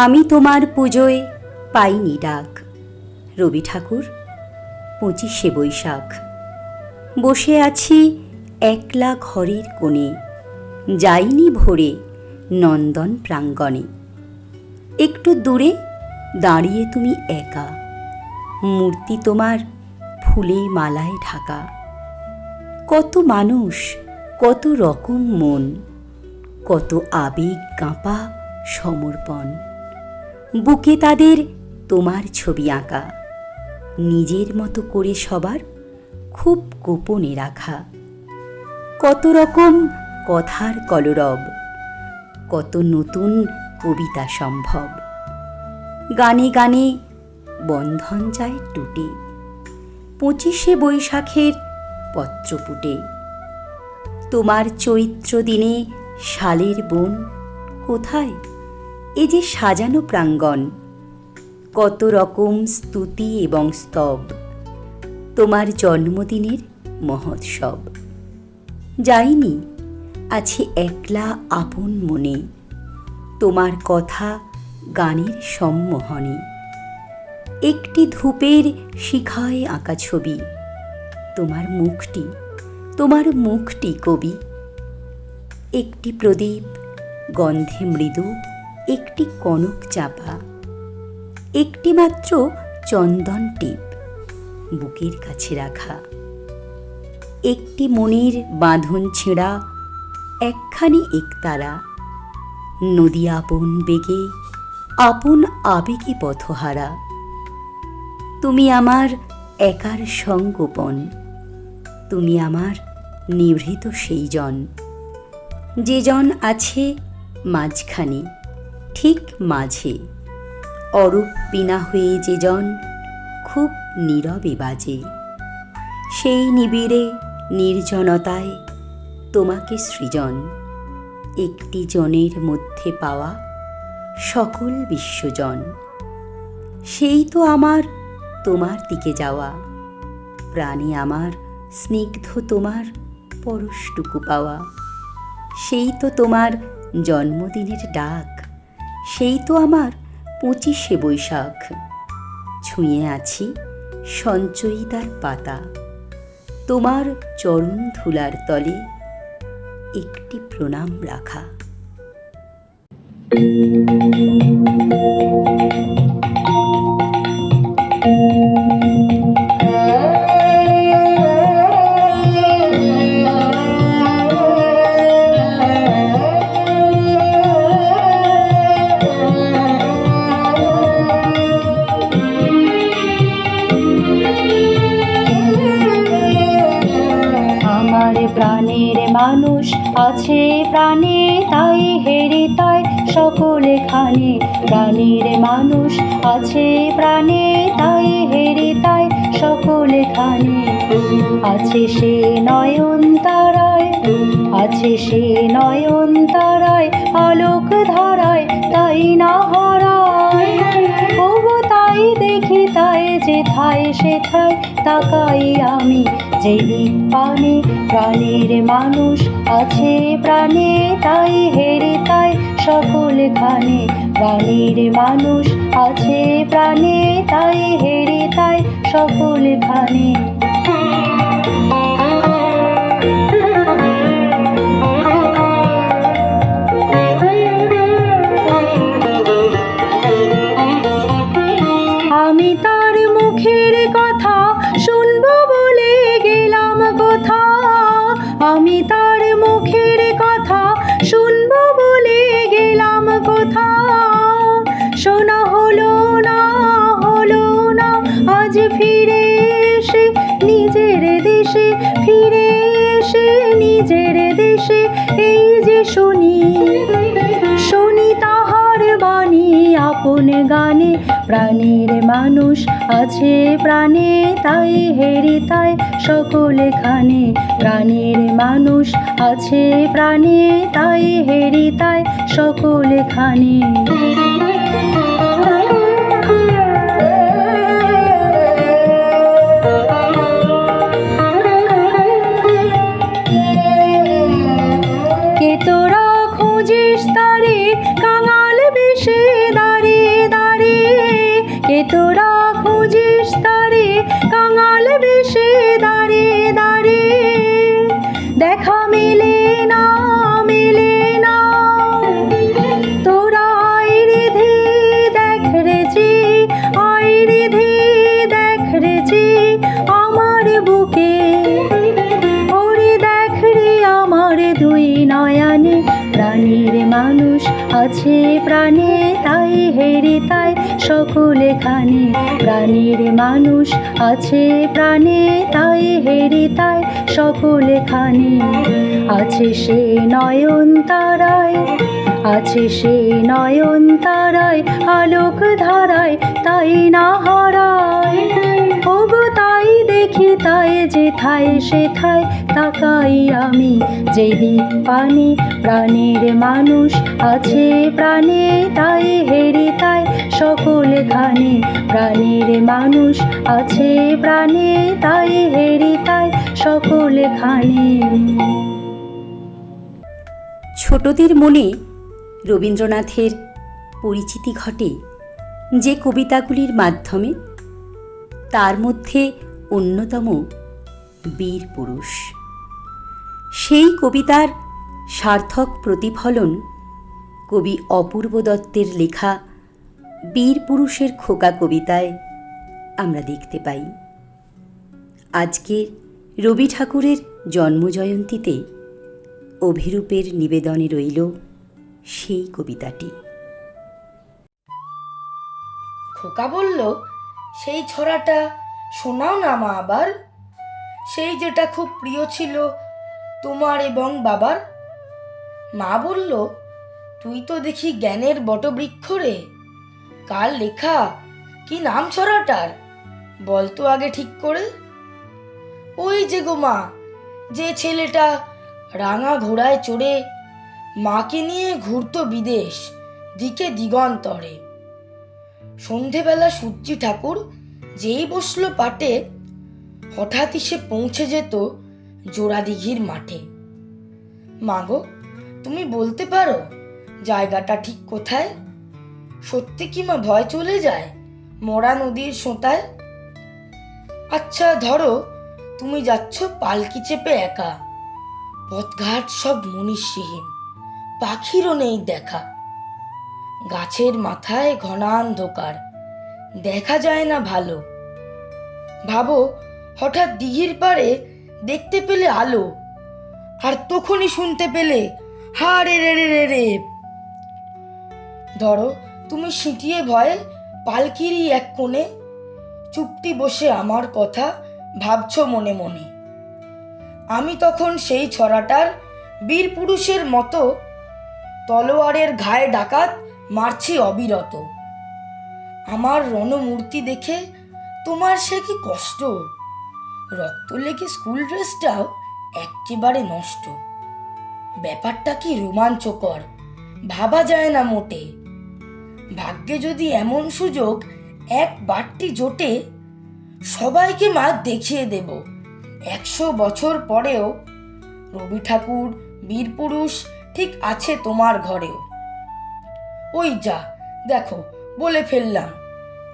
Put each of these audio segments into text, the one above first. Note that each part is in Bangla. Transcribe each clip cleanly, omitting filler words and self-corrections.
আমি তোমার পুজোয় পাইনি ডাক। রবি ঠাকুর, 25শে বৈশাখ। বসে আছি একলা ঘরের কোণে, যাইনি ভোরে নন্দন প্রাঙ্গণে। একটু দূরে দাঁড়িয়ে তুমি একা, মূর্তি তোমার ফুলে মালায় ঢাকা। কত মানুষ, কত রকম মন, কত আবেগ কাঁপা সমর্পণ। বুকে তাদের তোমার ছবি আঁকা, নিজের মতো করে সবার খুব গোপনে রাখা। কত রকম কথার কলরব, কত নতুন কবিতা সম্ভব। গানে গানে বন্ধন যায় টুটে, 25শে বৈশাখের পত্রপুটে। তোমার চৈত্র দিনে শালের বন কোথায়, এ যে সাজানো প্রাঙ্গণ। কত রকম স্তুতি এবং স্তব, তোমার জন্মদিনের মহোৎসব। যাইনি, আছি একলা আপন মনে, তোমার কথা গানের সম্মোহনে। একটি ধূপের শিখায় আঁকা ছবি, তোমার মুখটি কবি। একটি প্রদীপ গন্ধে মৃদু, একটি কনক চাপা, একটি মাত্র চন্দন টিপ বুকের কাছে রাখা। একটি মনের বাঁধন ছেঁড়া, একখানি একতারা। নদী আপন বেগে, আপন আবেগে পথহারা। তুমি আমার একার সঙ্গোপন, তুমি আমার নিভৃত সেই জন, যে জন আছে মাঝখানে, ঠিক মাঝে। অরূপ বীণা হয়ে যে জন খুব নীরবে বাজে। সেই নিবিড়ে নির্জনতায় তোমাকে সৃজন, একটি জনের মধ্যে পাওয়া সকল বিশ্বজন। সেই তো আমার তোমার দিকে যাওয়া, প্রাণে আমার স্নিগ্ধ তোমার পরশটুকু পাওয়া। সেই তো তোমার জন্মদিনের ডাক, সেই তো আমার 25শে বৈশাখ। ছুঁয়ে আছি সঞ্চয়িতার পাতা, তোমার চরণ ধুলার তলে একটি প্রণাম রাখা। প্রাণের মানুষ আছে প্রাণে, তাই হেরে তাই সকলে খানে। প্রাণের মানুষ আছে প্রাণে, তাই হেরে তাই সকলে খানে। আছে সে নয়ন তারায়, আছে সে নয়ন তারায়, আলোক ধারায় তাই না হারায়। ওগো তাই দেখি তাই যেথায় সেথায় তাকাই আমি, যে দিক পানে। প্রাণের মানুষ আছে প্রাণে, তাই হেরে তাই সকলে খানে। প্রাণের মানুষ আছে প্রাণে, তাই হেরে তাই সকলে খানে। আমি তার মুখের কথা শুনবো বলে গেলাম কোথা, আমি তার মুখের কথা শুনবো বলে গেলাম কোথা। শোনা হলো না, হলো না, আজ ফিরে এসে নিজের দেশে, ফিরে এসে নিজের দেশে। এই যে শুনি, শুনি তাহার বাণী আপন গানে। প্রাণের মানুষ আছে প্রাণে, তাই হেরে তাই সকলে খানে। প্রাণের মানুষ আছে প্রাণে, তাই হেরে তাই সকলে খানে। কে তোরা খুঁজিস তারে, কাঙাল বেশে দাঁড়ে তোরা খুঁজিস তারে কাঙাল বেশে দাঁড়ে দাঁড়ে, দেখা মেলে না মেলে না। তোরা আয় রে ধে দেখ রে যে, আয় রে ধে দেখ রে যে আমার বুকে, ওরে দেখ রে আমার দুই নয়নে, প্রাণীর মানুষ আছে প্রাণে তাই হেরে তাই সকলখানে, প্রাণীর মানুষ আছে প্রাণে তাই হেরে তাই সকলখানে। আছে সে নয়ন তারায়, আছে সে নয়ন তারায়, আলোক ধারায় তাই না হারায়। ওগো তাই দেখি তাই যেথায় সেথায় তাকাই আমি যেদিক পানে, প্রাণীর মানুষ আছে প্রাণে তাই হেরে তাই সকলখানে, প্রাণীর মানুষ আছে প্রাণে তাই হেরে তাই সকলখানে। ছোটদের মনে রবীন্দ্রনাথের পরিচিতি ঘটে যে কবিতাগুলির মাধ্যমে, তার মধ্যে অন্যতম বীর পুরুষ। সেই কবিতার সার্থক প্রতিফলন কবি অপূর্ব দত্তের লেখা বীর পুরুষের খোকা কবিতায় আমরা দেখতে পাই। আজকে রবি ঠাকুরের জন্মজয়ন্তীতে অভিরূপের নিবেদনে রইল সেই কবিতাটি। খোকা বলল, সেই ছড়াটা শোনাও না মা আবার, সেই যেটা খুব প্রিয় ছিল তোমার এবং বাবার। মা বলল, তুই তো দেখি জ্ঞানের বটবৃক্ষ রে, কার লেখা, কি নাম ছড়াটার, বল তো আগে ঠিক করে। ওই যে গো মা, যে ছেলেটা রাঙা ঘোড়ায় চড়ে মাকে নিয়ে ঘুরতো বিদেশ দিকে দিগন্তরে। সন্ধেবেলা সূর্যি ঠাকুর যেই বসলো পাটে, হঠাৎই সে পৌঁছে যেত জোড়াদিঘির মাঠে। মাগো, তুমি বলতে পারো জায়গাটা ঠিক কোথায়? সত্যি কি মা ভয় চলে যায় মরা নদীর সোঁতায়? আচ্ছা ধরো তুমি যাচ্ছ পালকি চেপে একা, পথঘাট সব মনীষীহীন, পাখিরও নেই দেখা। গাছের মাথায় ঘনান্ধকার, দেখা যায় না ভালো। ভাবো হঠাৎ দিঘির পাড়ে দেখতে পেলে আলো, আর তখনই শুনতে পেলে হা রে রে রে রে রে। ধরো তুমি সিটিয়ে ভয়ে পালকিরই এক কোণে চুপটি বসে আমার কথা ভাবছো মনে মনে। আমি তখন সেই ছড়াটার বীর পুরুষের মতো তলোয়ারের ঘায়ে ডাকাত মারছি অবিরত। আমার রণমূর্তি দেখে তোমার সে কি কষ্ট, রক্ত লেগে স্কুল ড্রেসটাও একেবারে নষ্ট। ব্যাপারটা কি রোমাঞ্চকর, ভাবা যায় না মোটে। ভাগ্যে যদি এমন সুযোগ এক বারটি জোটে, সবাইকে মা দেখিয়ে দেব 100 বছর পরেও রবি ঠাকুর বীর পুরুষ ঠিক আছে তোমার ঘরেও। ওই যা দেখো বলে ফেললাম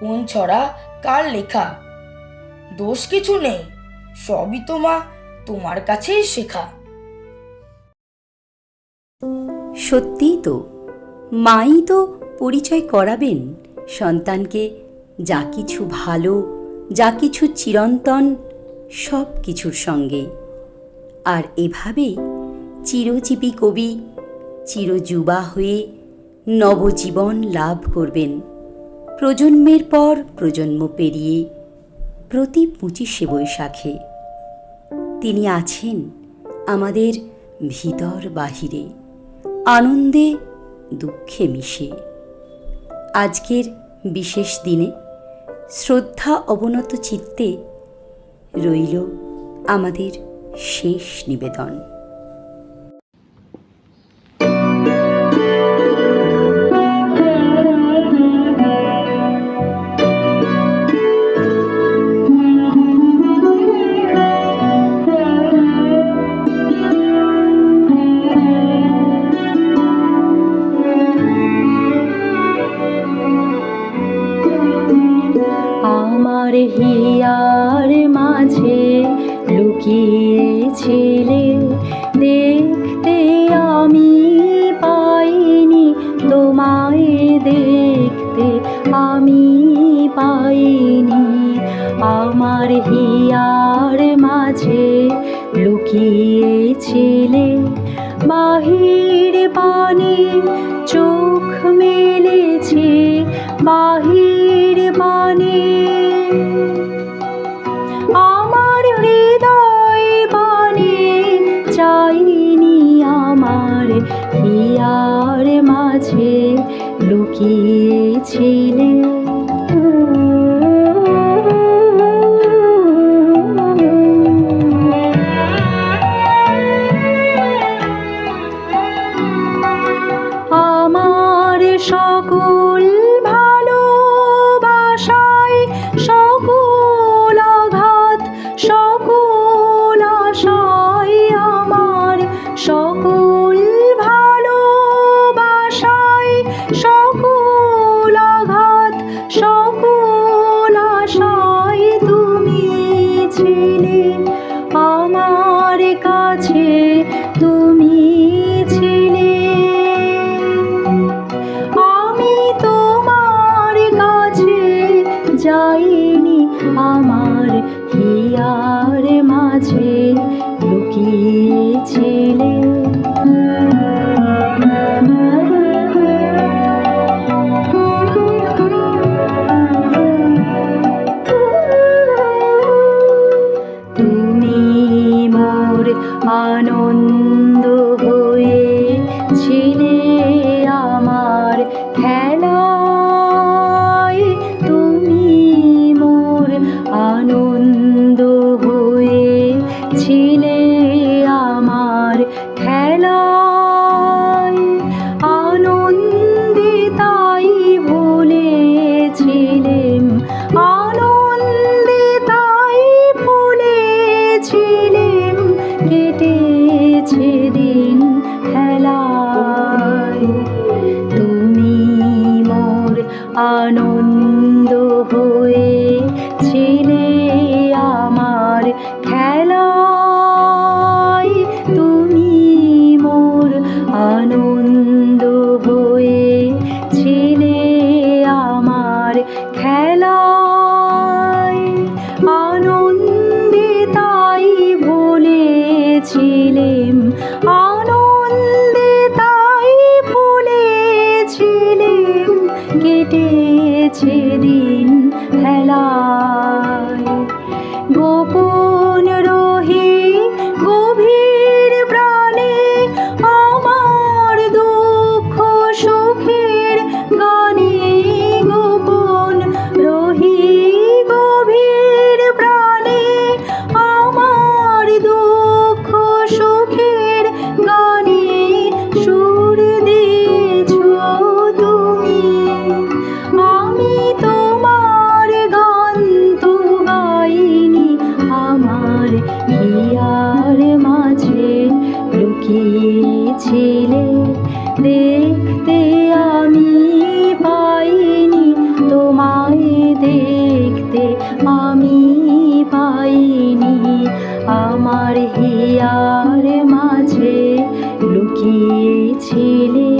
কোন ছড়া কার লেখা। দোষ কিছু নেই, সবই তো মা তোমার কাছেই শেখা। সত্যিই তো, মাই তো পরিচয় করাবেন সন্তানকে যা কিছু ভালো, যা কিছু চিরন্তন, সব কিছুর সঙ্গে। আর এভাবেই চিরজীবী কবি চিরযুবা হয়ে নবজীবন লাভ করবেন, প্রজন্মের পর প্রজন্ম পেরিয়ে প্রতি 25শে বৈশাখে। তিনি আছেন আমাদের ভিতর বাহিরে, আনন্দে দুঃখে মিশে। আজকের বিশেষ দিনে শ্রদ্ধা অবনত চিত্তে রইল আমাদের শেষ নিবেদন। লুকিয়েছিলে, দেখতে আমি পাইনি, তোমায় দেখতে আমি পাইনি। আমার হিয়ার মাঝে লুকিয়েছিলে, বাহির পানে চোখ মেলেছি, বাহির পানে। আমার হৃদয় পানে চাইনি, আমার হিয়ার মাঝে লুকিয়েছিলে। আমার সকল ভালোবাসায়, সকল আঘাত, সকল আশায়, আমার সকল ভালোবাসায়, সকল আঘাত, সকল আশায় তুমি ছিলে। আমার কাছে তুমি ছিলে, আমি তোমার কাছে যাইনি, আমার হিয়ার মাঝে লুকিয়েছিলে। তুমি মোর আনন্দ হয়েছিলে, আমার খেলায় তুমি মোর আনন্দ হয়েছিলে, আমার খেলায়। আনন্দে তাই ভুলেছিলেম, আনন্দে তাই ভুলেছিলেম, কেটেছে দিন খেলায়। তুমি মোর আনন্দ হয়েছিলে, আমার খেলায়। তুমি মোর আনন্দ হয়েছিলে, আমার খেলায়। আনন্দে তাই ভুলেছিলেম, আনন্দে তাই ভুলেছিলেম, কেটেছে দিন হেলায়। গোপন রহি গভীর প্রাণে, আমার দুঃখ সুখের গানে, গোপন রহি গভীর প্রাণে, আমার দুঃখ সুখের গানে সুর দিয়েছো তুমি। আমি তোমার গান তো গাইনি, আমার হিয়ার মাঝে লুকিয়েছিলে, দেখতে আমি পাইনি, তোমায় দেখতে আমি পাইনি। আমার হিয়ার মাঝে লুকিয়েছিলে।